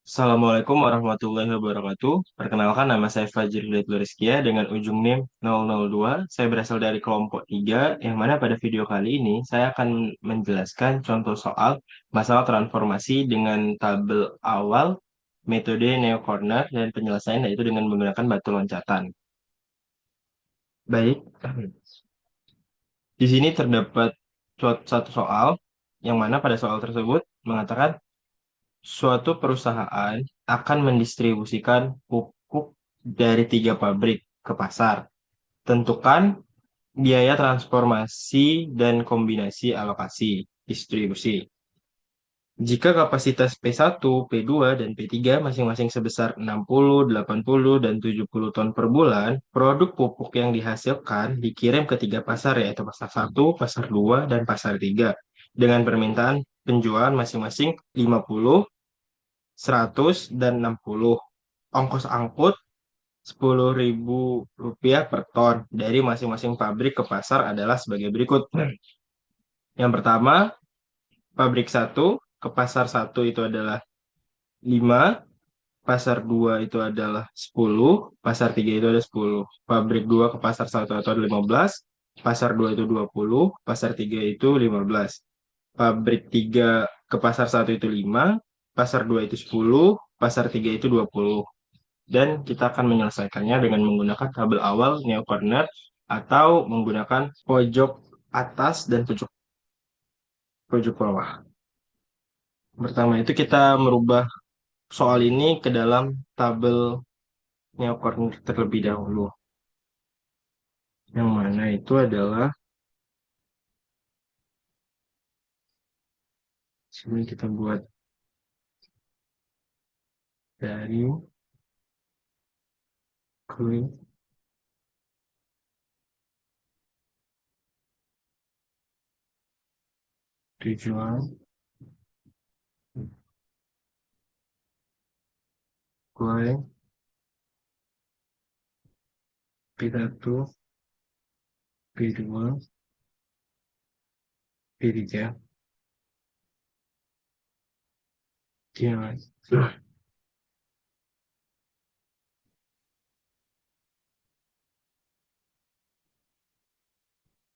Assalamualaikum warahmatullahi wabarakatuh. Perkenalkan, nama saya Fajri Rizkia dengan ujung NIM 002. Saya berasal dari kelompok 3, yang mana pada video kali ini saya akan menjelaskan contoh soal masalah transformasi dengan tabel awal, metode neo corner, dan penyelesaian yaitu dengan menggunakan batu loncatan. Baik, di sini terdapat satu soal, yang mana pada soal tersebut mengatakan suatu perusahaan akan mendistribusikan pupuk dari 3 pabrik ke pasar. Tentukan biaya transformasi dan kombinasi alokasi distribusi. Jika kapasitas P1, P2, dan P3 masing-masing sebesar 60, 80, dan 70 ton per bulan, produk pupuk yang dihasilkan dikirim ke 3 pasar, yaitu pasar 1, pasar 2, dan pasar 3, dengan permintaan penjualan masing-masing 50, 100, dan 60. Ongkos angkut Rp10.000 per ton dari masing-masing pabrik ke pasar adalah sebagai berikut. Yang pertama, pabrik satu ke pasar satu itu adalah 5, pasar 2 itu adalah 10, pasar 3 itu ada 10. Pabrik 2 ke pasar satu itu ada 15, pasar 2 itu 20, pasar 3 itu 15. Pabrik 3 ke pasar satu itu 5, pasar 2 itu 10, pasar 3 itu 20. Dan kita akan menyelesaikannya dengan menggunakan tabel awal neo corner atau menggunakan pojok atas dan pojok pojok bawah. Pertama itu kita merubah soal ini ke dalam tabel neo corner terlebih dahulu. Yang mana itu adalah sini kita buat dari klik tujuan klik P1, P2, P3. Jangan.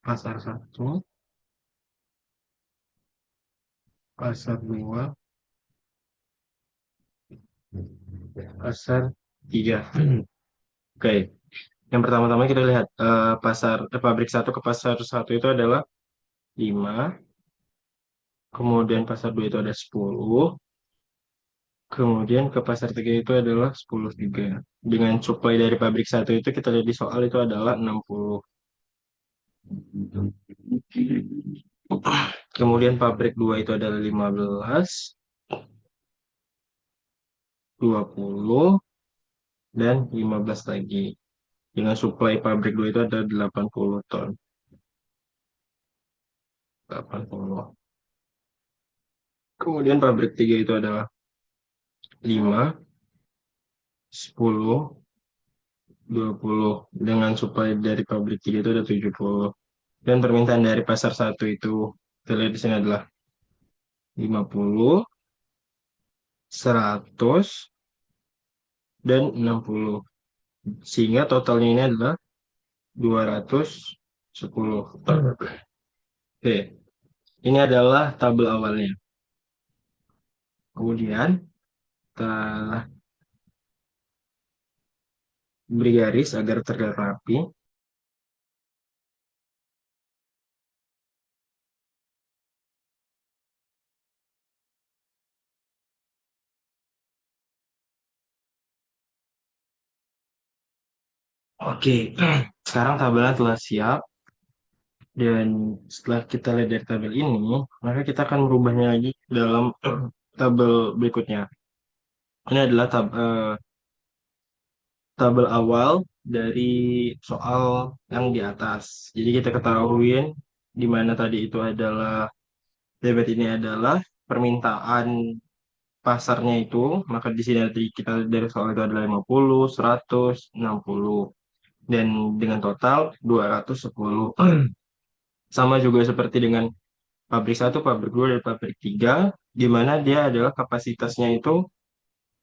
Pasar satu, pasar 2, pasar 3. Oke. Yang pertama-tama kita lihat pabrik satu ke pasar satu itu adalah 5, kemudian pasar 2 itu ada 10, kemudian ke pasar 3 itu adalah 10 juga. Dengan supply dari pabrik satu itu kita lihat di soal itu adalah 60. Kemudian pabrik 2 itu adalah 15, 20, dan 15 lagi. Dengan supply pabrik 2 itu ada 80 ton. 80. Kemudian pabrik 3 itu adalah 5, 10, 20. Dengan supply dari pabrik 3 itu ada 70. Dan permintaan dari pasar satu itu kita lihat di sini adalah 50, 100, dan 60. Sehingga totalnya ini adalah 210. Oke, ini adalah tabel awalnya. Kemudian kita beri garis agar terlihat rapi. Oke, sekarang tabelnya telah siap. Dan setelah kita lihat dari tabel ini, maka kita akan merubahnya lagi dalam tabel berikutnya. Ini adalah tabel awal dari soal yang di atas. Jadi kita ketahuin di mana tadi itu adalah debit ini adalah permintaan pasarnya itu, maka di sini tadi kita dari soal itu adalah 50, 100, 60, dan dengan total 210. Sama juga seperti dengan pabrik satu, pabrik 2, dan pabrik 3, di mana dia adalah kapasitasnya itu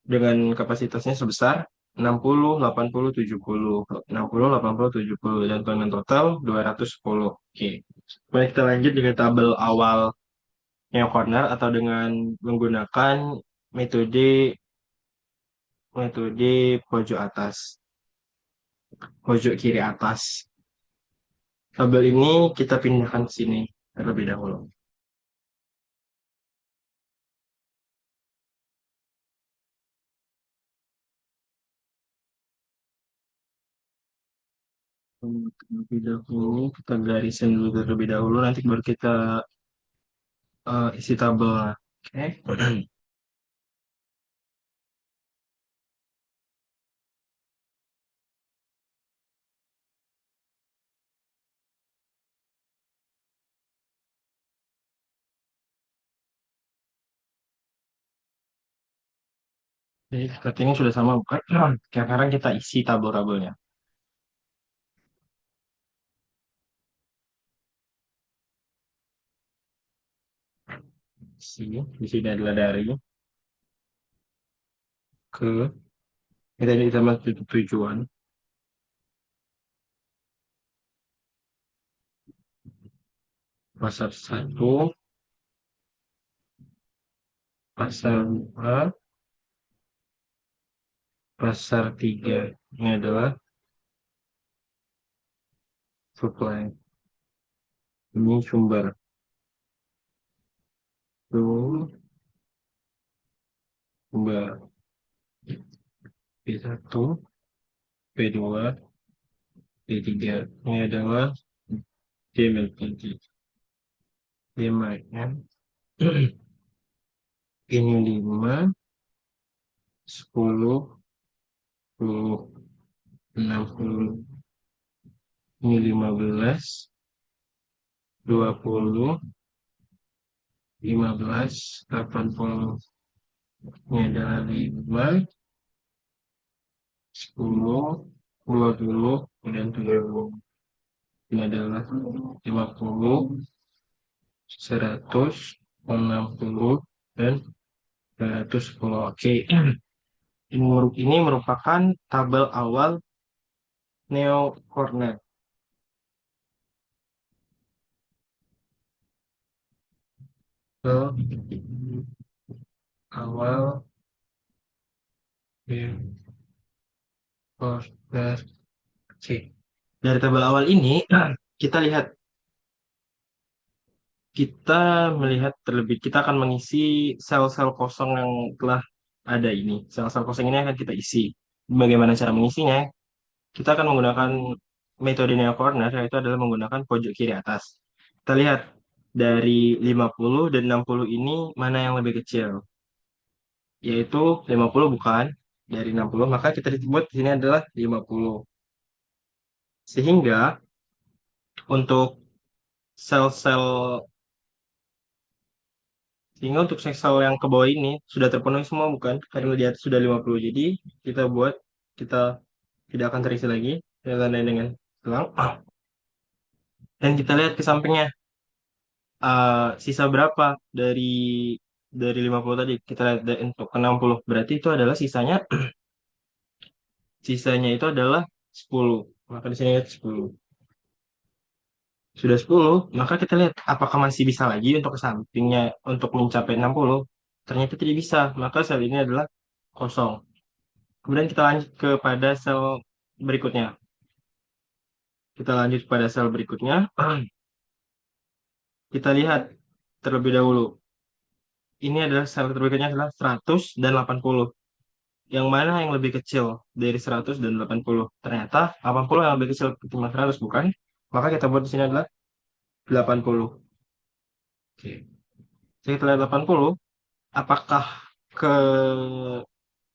dengan kapasitasnya sebesar 60, 80, 70, 60, 80, 70 dan dengan total 210. Oke. Baik, kita lanjut dengan tabel awal neo corner atau dengan menggunakan metode metode pojok atas, pojok kiri atas. Tabel ini kita pindahkan ke sini terlebih dahulu. Terlebih dahulu kita garisin dulu terlebih dahulu, nanti baru kita isi tabel. Oke. Jadi sepertinya sudah sama bukan? Sekarang kita isi tabel-tabelnya. Di sini adalah dari ke kita ini sama tujuan pasar satu, pasar dua, pasar tiga. Ini adalah supply. Ini sumber. Itu sumber P1, P2, P3. Ini adalah demand tinggi. Demand. Ini 5, 10, 10, 60. Ini 15, 20, 15, 80. Ini adalah 5, 10, 20, kemudian 70. Ini adalah 50, 100, 60, dan 210. Oke, ini merupakan tabel awal Neo Corner. Awal Neo Corner. Oke. Dari tabel awal ini, kita lihat, kita akan mengisi sel-sel kosong yang telah ada ini. Sel-sel kosong ini akan kita isi. Bagaimana cara mengisinya? Kita akan menggunakan metode neo corner, yaitu adalah menggunakan pojok kiri atas. Kita lihat dari 50 dan 60 ini mana yang lebih kecil, yaitu 50 bukan, dari 60, maka kita buat di sini adalah 50. Sehingga untuk sel-sel sehingga untuk sel yang ke bawah ini sudah terpenuhi semua bukan? Karena di atas sudah 50. Jadi kita tidak akan terisi lagi. Kita tandai dengan gelang. Dan kita lihat ke sampingnya, sisa berapa dari 50 tadi. Kita lihat untuk ke 60. Berarti itu adalah sisanya itu adalah 10. Maka di sini lihat 10. Sudah 10, maka kita lihat apakah masih bisa lagi untuk ke sampingnya untuk mencapai 60. Ternyata tidak bisa, maka sel ini adalah kosong. Kemudian kita lanjut kepada sel berikutnya. Kita lanjut pada sel berikutnya. Kita lihat terlebih dahulu. Ini adalah sel berikutnya adalah 100 dan 80. Yang mana yang lebih kecil dari 100 dan 80? Ternyata 80 yang lebih kecil ketimbang 100, bukan? Maka kita buat di sini adalah 80. Oke. Jadi kita lihat 80. Apakah ke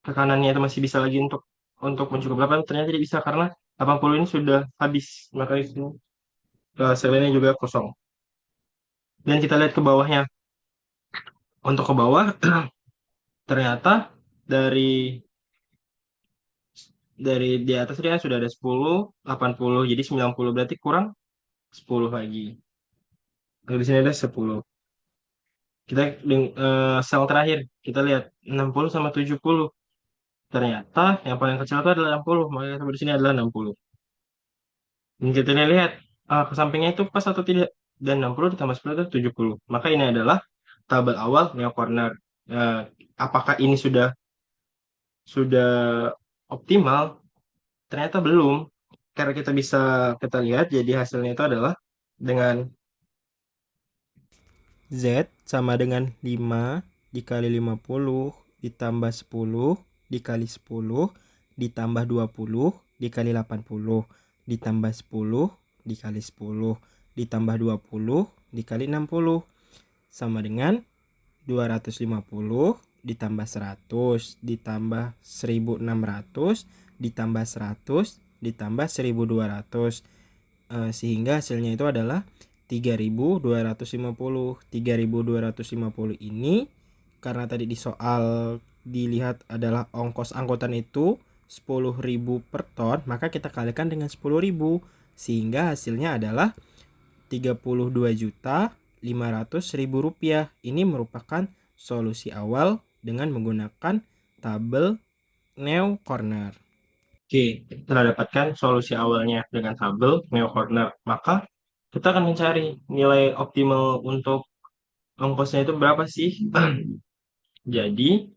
ke kanannya itu masih bisa lagi untuk mencukup 8? Ternyata tidak bisa karena 80 ini sudah habis. Maka di sini sel ini juga kosong. Dan kita lihat ke bawahnya. Untuk ke bawah, ternyata dari dari di atas dia sudah ada 10, 80, jadi 90, berarti kurang 10 lagi. Lalu di sini ada 10. Kita sel terakhir, kita lihat 60 sama 70. ternyata yang paling kecil itu adalah 60, makanya sampai di sini adalah 60. Dan kita lihat ke sampingnya itu pas atau tidak. Dan 60 ditambah 10 itu 70. Maka ini adalah tabel awal neo corner. Eh, apakah ini sudah optimal? Ternyata belum. Karena kita lihat jadi hasilnya itu adalah dengan Z sama dengan 5 dikali 50 ditambah 10 dikali 10 ditambah 20 dikali 80 ditambah 10 dikali 10 ditambah 20 dikali 60 sama dengan 250 ditambah 100 ditambah 1600 ditambah 100 ditambah 1200. Sehingga hasilnya itu adalah 3250. 3250 ini karena tadi di soal dilihat adalah ongkos angkutan itu 10.000 per ton, maka kita kalikan dengan 10.000 sehingga hasilnya adalah 32.500.000 rupiah. Ini merupakan solusi awal dengan menggunakan tabel Neo Corner. Oke, setelah dapatkan solusi awalnya dengan tabel Neo Corner, maka kita akan mencari nilai optimal untuk ongkosnya itu berapa sih? Jadi,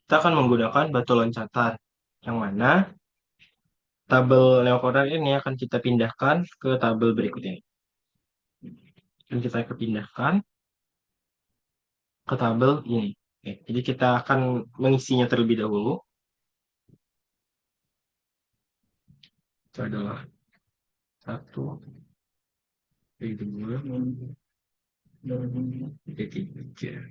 kita akan menggunakan batu loncatan, yang mana tabel Neo Corner ini akan kita pindahkan ke tabel berikutnya. Dan kita pindahkan ke tabel ini. Oke, jadi kita akan mengisinya terlebih dahulu. Itu adalah 1, 2, 3.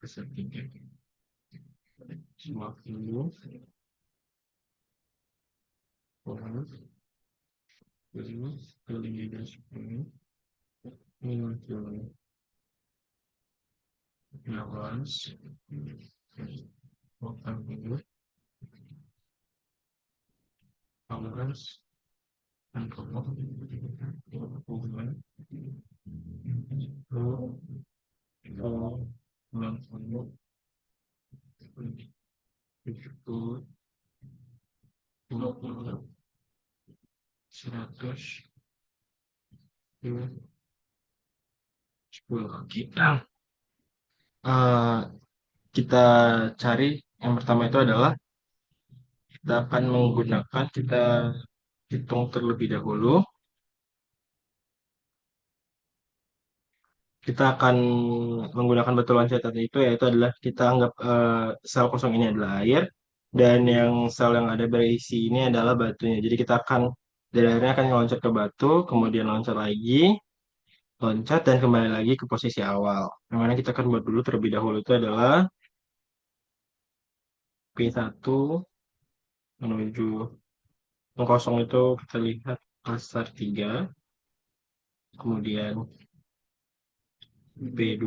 Besar 3. 50. 10, 15, 20, 15, 100, 10. Kita cari yang pertama itu adalah kita akan menggunakan, kita hitung terlebih dahulu. Kita akan menggunakan batu loncatan itu, yaitu adalah kita anggap sel kosong ini adalah air, dan yang sel yang ada berisi ini adalah batunya. Jadi kita akan dari airnya akan loncat ke batu, kemudian loncat lagi, loncat dan kembali lagi ke posisi awal. Yang mana kita akan buat dulu terlebih dahulu itu adalah P1 menuju yang kosong itu kita lihat pasar 3, kemudian P2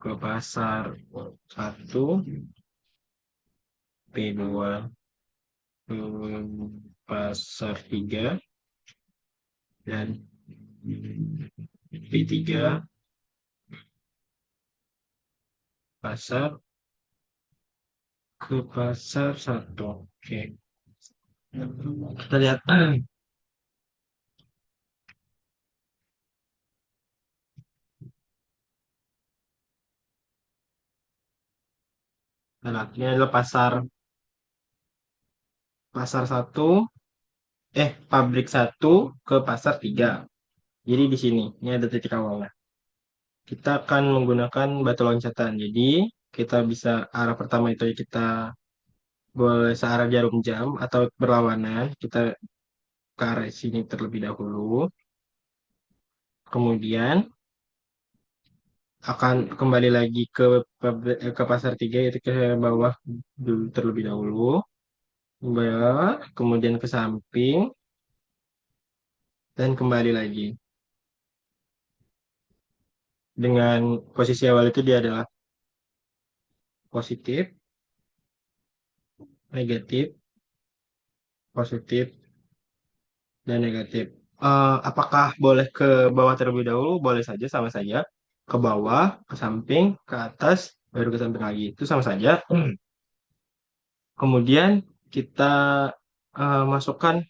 ke pasar 1, P2 ke pasar 3, dan P3 pasar ke pasar 1. Oke, kita lihat nah, ini adalah pasar 1, pabrik 1 ke pasar 3. Jadi di sini ini ada titik awalnya. Kita akan menggunakan batu loncatan. Jadi kita bisa arah pertama itu kita boleh searah jarum jam atau berlawanan. Kita ke arah sini terlebih dahulu. Kemudian akan kembali lagi ke pasar 3, yaitu ke bawah dulu terlebih dahulu. Bawah, kemudian ke samping dan kembali lagi. Dengan posisi awal itu dia adalah positif, negatif, positif, dan negatif. Apakah boleh ke bawah terlebih dahulu? Boleh saja, sama saja. Ke bawah, ke samping, ke atas, baru ke samping lagi. Itu sama saja. Kemudian kita masukkan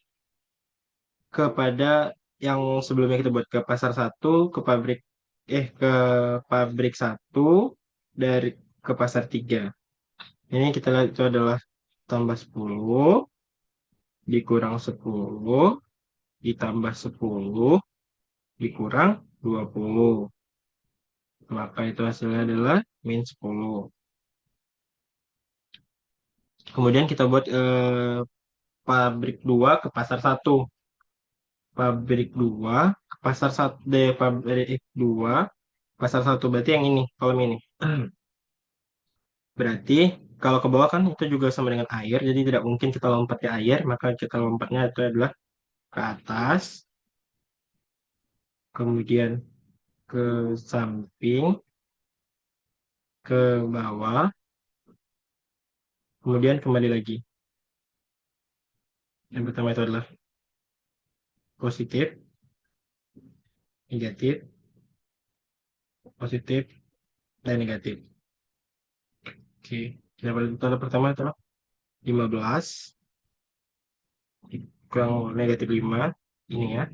kepada yang sebelumnya kita buat ke pasar satu, ke pabrik satu dari ke pasar tiga. Ini kita lihat itu adalah tambah 10 dikurang 10 ditambah 10 dikurang 20. Maka itu hasilnya adalah min 10. Kemudian kita buat pabrik 2 ke pasar satu. Pabrik 2 ke pasar 1 deh, pabrik 2 pasar satu berarti yang ini, kolom ini. Berarti kalau ke bawah kan itu juga sama dengan air, jadi tidak mungkin kita lompat ke air, maka kita lompatnya itu adalah ke atas, kemudian ke samping, ke bawah, kemudian kembali lagi. Yang pertama itu adalah positif, negatif, positif, dan negatif. Oke, total pertama adalah 15 kurang negatif 5, ini ya.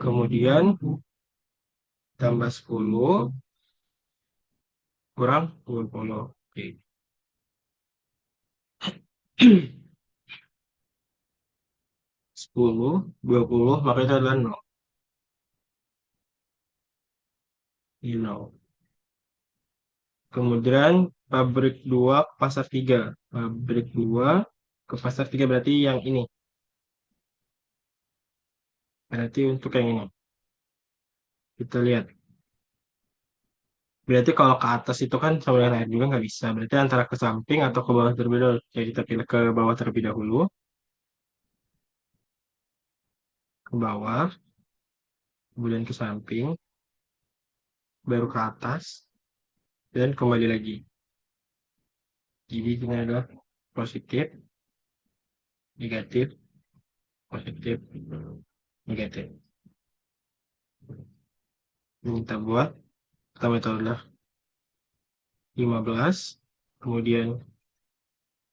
Kemudian tambah 10 kurang 20. Oke. 10, 20, maka itu adalah 0. Ini 0. Kemudian pabrik 2 ke pasar 3. Pabrik 2 ke pasar 3 berarti yang ini. Berarti untuk yang ini. Kita lihat. Berarti kalau ke atas itu kan sama dengan air juga nggak bisa. Berarti antara ke samping atau ke bawah terlebih dahulu. Jadi kita pilih ke bawah terlebih dahulu. Ke bawah. Kemudian ke samping. Baru ke atas. Dan kembali lagi. Jadi ini adalah positif, negatif, positif, negatif. Ini kita buat. Pertama itu adalah 15. Kemudian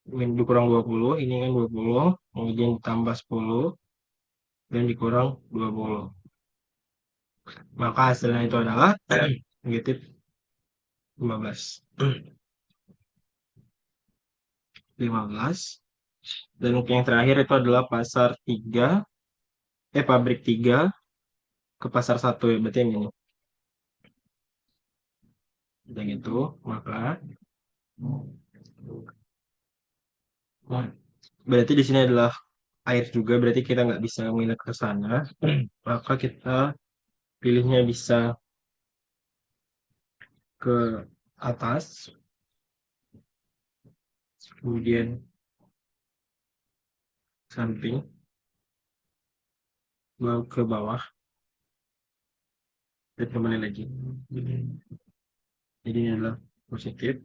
dikurang 20, ini kan 20, kemudian ditambah 10, dan dikurang 20. Maka hasilnya itu adalah negatif 15. 15. Dan yang terakhir itu adalah pabrik 3 ke pasar satu ya, berarti yang ini. Dan itu, maka berarti di sini adalah air juga, berarti kita nggak bisa minat ke sana. Maka kita pilihnya bisa ke atas, kemudian samping, lalu ke bawah, dan kembali lagi. Jadi ini adalah positif,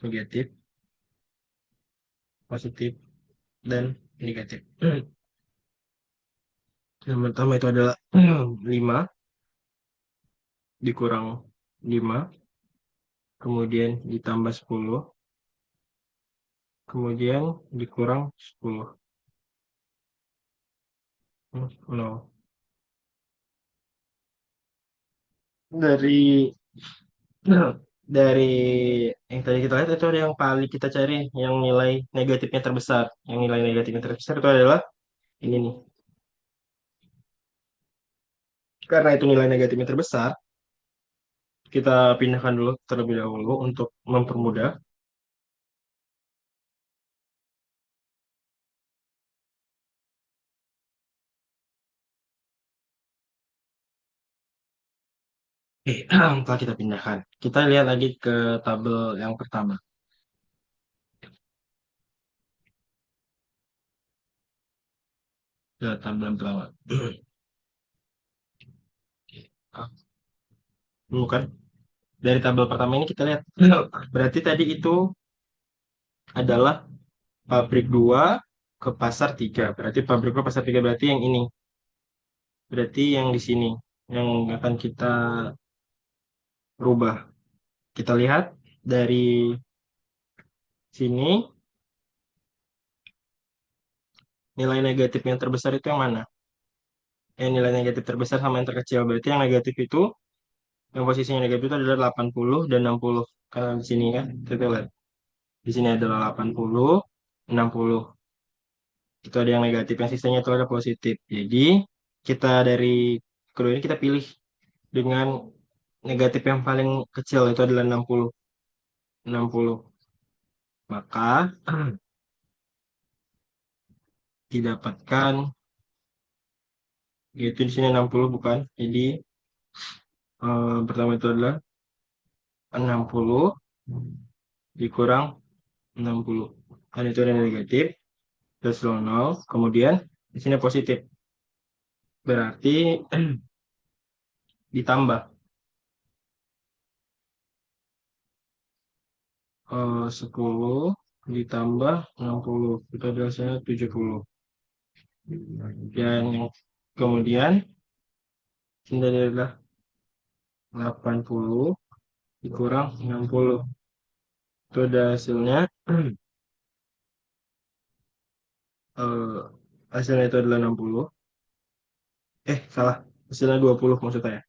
negatif, positif, dan negatif. Yang pertama itu adalah 5 dikurang 5, kemudian ditambah 10, kemudian dikurang 10. 0. Dari dari yang tadi kita lihat itu ada yang paling kita cari yang nilai negatifnya terbesar. Yang nilai negatifnya terbesar itu adalah ini nih. Karena itu nilai negatifnya terbesar, kita pindahkan dulu terlebih dahulu untuk mempermudah. Oke, setelah kita pindahkan, kita lihat lagi ke tabel yang pertama. Ke tabel yang pertama. Bukan. Dari tabel pertama ini kita lihat. Berarti tadi itu adalah pabrik 2 ke pasar 3. Berarti pabrik ke pasar 3 berarti yang ini. Berarti yang di sini yang akan kita rubah. Kita lihat dari sini nilai negatif yang terbesar itu yang mana? Nilai negatif terbesar sama yang terkecil. Berarti yang negatif itu, yang posisinya negatif itu adalah 80 dan 60. Karena di sini kan, kita lihat. Di sini adalah 80, 60. Itu ada yang negatif, yang sisanya itu ada positif. Jadi, kita dari kedua ini kita pilih dengan negatif yang paling kecil, itu adalah 60. 60. Maka, didapatkan, yaitu di sini 60 bukan? Jadi, pertama itu adalah 60 dikurang 60. Kan itu ada negatif, plus 00. Kemudian di sini positif. Berarti ditambah 10 ditambah 60. Itu adalah hasilnya 70. Dan kemudian ini adalah 80 dikurang 60. Itu ada hasilnya. eh, Hasilnya itu adalah 60. Salah. Hasilnya 20 maksud saya.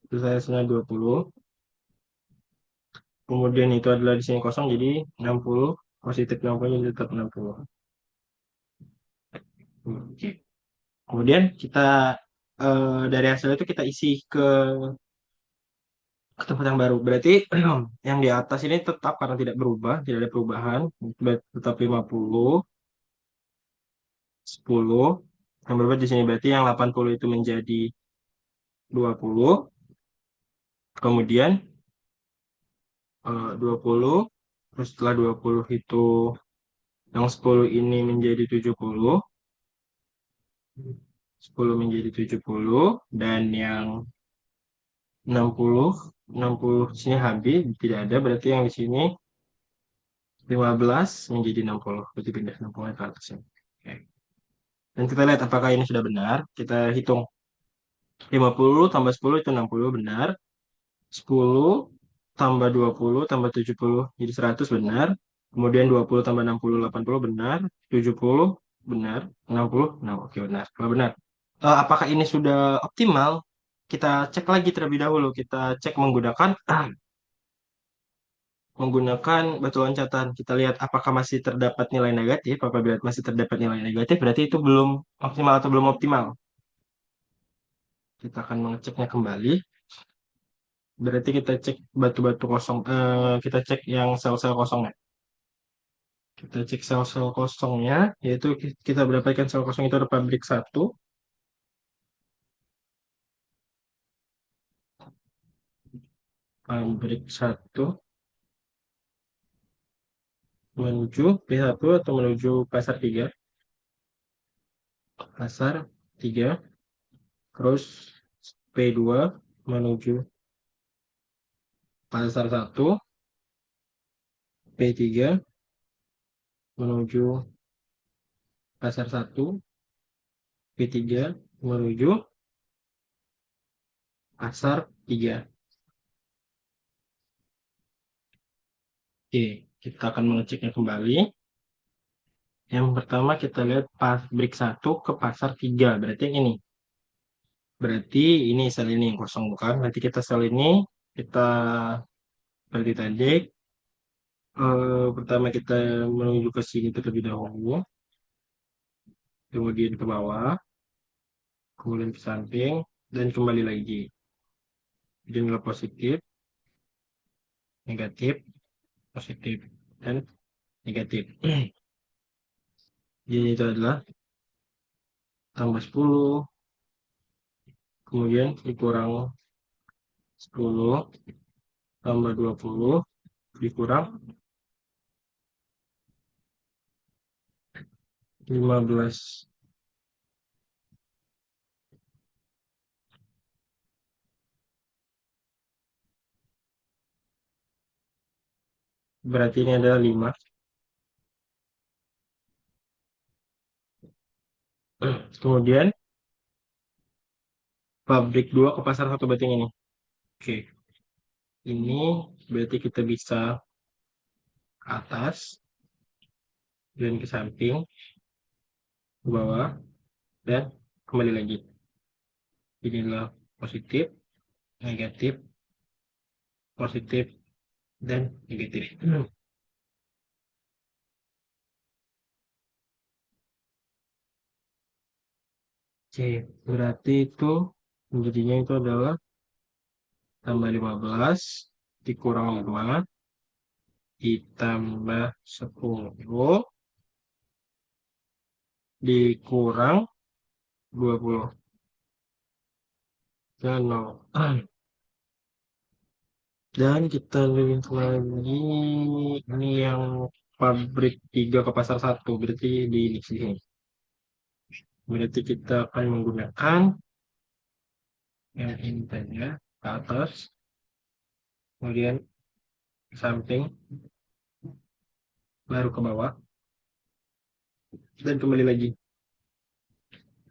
Itu saya hasilnya 20. Kemudian itu adalah di sini kosong jadi 60. Positif 60 jadi tetap 60. Oke. Kemudian kita dari hasil itu kita isi ke tempat yang baru. Berarti yang di atas ini tetap karena tidak berubah, tidak ada perubahan. Tetap 50, 10. Yang berubah di sini berarti yang 80 itu menjadi 20. Kemudian 20. Terus setelah 20 itu yang 10 ini menjadi 70. 10 menjadi 70. Dan yang 60, 60 di sini habis, tidak ada. Berarti yang di sini 15 menjadi 60. Berarti pindah 60 ke atas ya. Oke. Dan kita lihat apakah ini sudah benar. Kita hitung. 50 tambah 10 itu 60 benar. 10 tambah 20 tambah 70 jadi 100 benar. Kemudian 20 tambah 60 80 benar. 70 benar. 60 nah oke benar. Kalau benar. Apakah ini sudah optimal? Kita cek lagi terlebih dahulu. Kita cek menggunakan batu loncatan. Kita lihat apakah masih terdapat nilai negatif. Apabila masih terdapat nilai negatif, berarti itu belum optimal atau belum optimal. Kita akan mengeceknya kembali. Berarti kita cek batu-batu kosong. Kita cek yang sel-sel kosongnya. Kita cek sel-sel kosongnya, yaitu kita mendapatkan sel kosong itu ada pabrik satu, pabrik satu menuju P1 atau menuju pasar 3, pasar 3, terus P2 menuju pasar satu, P3 menuju pasar satu, P3 menuju pasar 3. Oke, kita akan mengeceknya kembali. Yang pertama kita lihat pabrik satu ke pasar 3, berarti yang ini. Berarti ini sel ini yang kosong bukan? Berarti kita sel ini kita berarti tadi pertama kita menuju ke sini terlebih dahulu, kemudian ke bawah, kemudian ke samping dan kembali lagi. Jadi nilai positif, negatif, positif dan negatif. Jadi itu adalah tambah 10, kemudian dikurang 10 tambah 20 dikurang 15. Berarti ini adalah 5. Kemudian pabrik 2 ke pasar 1 berarti ini. Oke, ini berarti kita bisa ke atas dan ke samping, ke bawah, dan kembali lagi. Ini adalah positif, negatif, positif, dan negatif. Oke, berarti itu menjadinya itu adalah tambah 15 dikurang 5 ditambah 10 dikurang 20 dan 0. Dan kita lihat lagi ini yang pabrik 3 ke pasar 1 berarti di sini. Berarti kita akan menggunakan yang ini saja ke atas, kemudian ke samping, baru ke bawah, dan kembali lagi.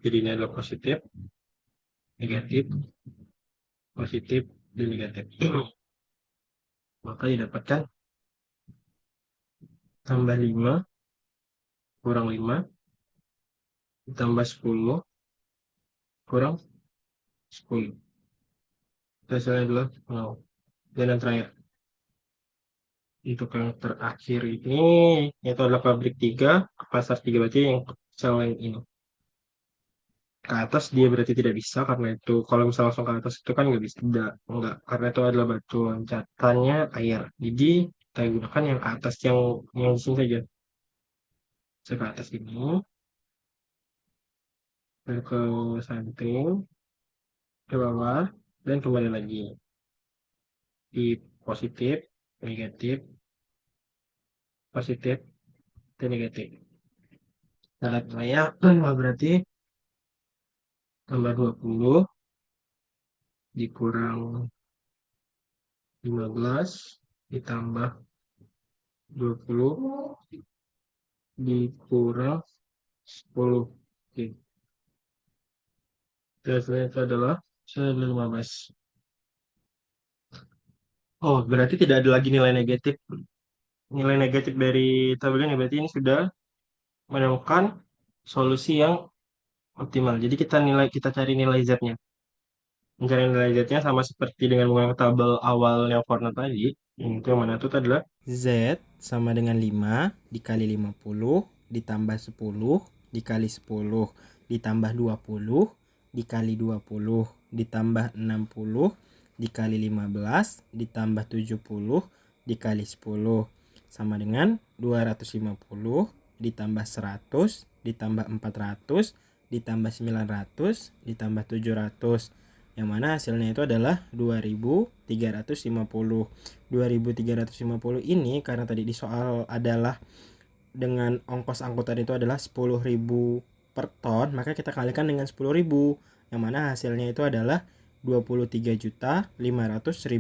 Jadi ini adalah positif, negatif, positif, dan negatif. Maka didapatkan tambah 5 kurang 5 ditambah 10 kurang 10. Hasilnya adalah 0. Dan yang terakhir, untuk yang terakhir ini, itu adalah pabrik 3 ke pasar 3 berarti yang selain ini. Ke atas dia berarti tidak bisa karena itu kalau misalnya langsung ke atas itu kan nggak bisa, tidak, enggak, karena itu adalah batu loncatannya air. Jadi kita gunakan yang ke atas, yang di sini saja. Saya ke atas ini, lalu ke samping, ke bawah, dan kembali lagi di positif, negatif, positif, dan negatif. Nah, saya berarti tambah 20 dikurang 15 ditambah 20 dikurang 10. Oke. Hasilnya itu adalah 15. Oh, berarti tidak ada lagi nilai negatif. Nilai negatif dari tabel ini berarti ini sudah menemukan solusi yang optimal. Jadi kita cari nilai Z-nya. Mencari nilai Z-nya sama seperti dengan menggunakan tabel awal Neo Corner tadi. Itu yang mana itu adalah Z sama dengan 5 dikali 50 ditambah 10 dikali 10 ditambah 20 dikali 20 ditambah 60 dikali 15 ditambah 70 dikali 10 sama dengan 250 ditambah 100 ditambah 400 ditambah 900 ditambah 700, yang mana hasilnya itu adalah 2350. 2350 ini karena tadi di soal adalah dengan ongkos angkutan itu adalah 10.000 per ton, maka kita kalikan dengan 10.000, yang mana hasilnya itu adalah 23.500.000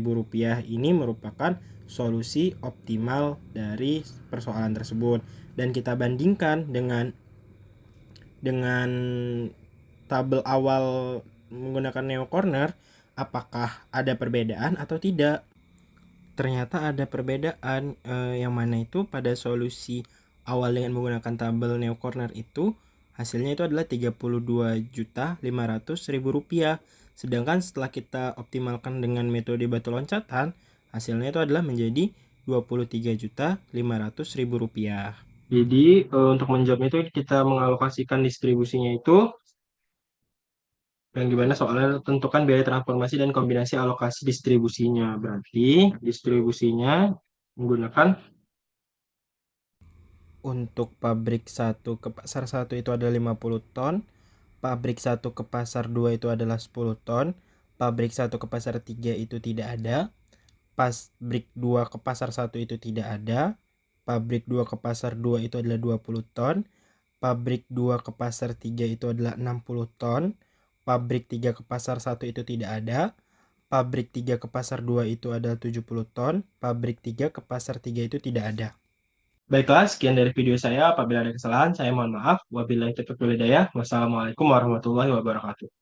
rupiah. Ini merupakan solusi optimal dari persoalan tersebut. Dan kita bandingkan dengan tabel awal menggunakan Neo Corner, apakah ada perbedaan atau tidak. Ternyata ada perbedaan, yang mana itu pada solusi awal dengan menggunakan tabel Neo Corner itu hasilnya itu adalah 32.500.000 rupiah. Sedangkan setelah kita optimalkan dengan metode batu loncatan, hasilnya itu adalah menjadi 23.500.000 rupiah. Jadi untuk menjawabnya itu kita mengalokasikan distribusinya itu yang gimana soalnya tentukan biaya transformasi dan kombinasi alokasi distribusinya. Berarti distribusinya menggunakan untuk pabrik 1 ke pasar 1 itu adalah 50 ton, pabrik 1 ke pasar 2 itu adalah 10 ton, pabrik 1 ke pasar 3 itu tidak ada, pabrik 2 ke pasar 1 itu tidak ada, pabrik 2 ke pasar 2 itu adalah 20 ton, pabrik 2 ke pasar 3 itu adalah 60 ton, pabrik 3 ke pasar 1 itu tidak ada, pabrik 3 ke pasar 2 itu adalah 70 ton, pabrik 3 ke pasar 3 itu tidak ada. Baiklah, sekian dari video saya. Apabila ada kesalahan, saya mohon maaf. Wabillahi taufiq wal hidayah. Wassalamualaikum warahmatullahi wabarakatuh.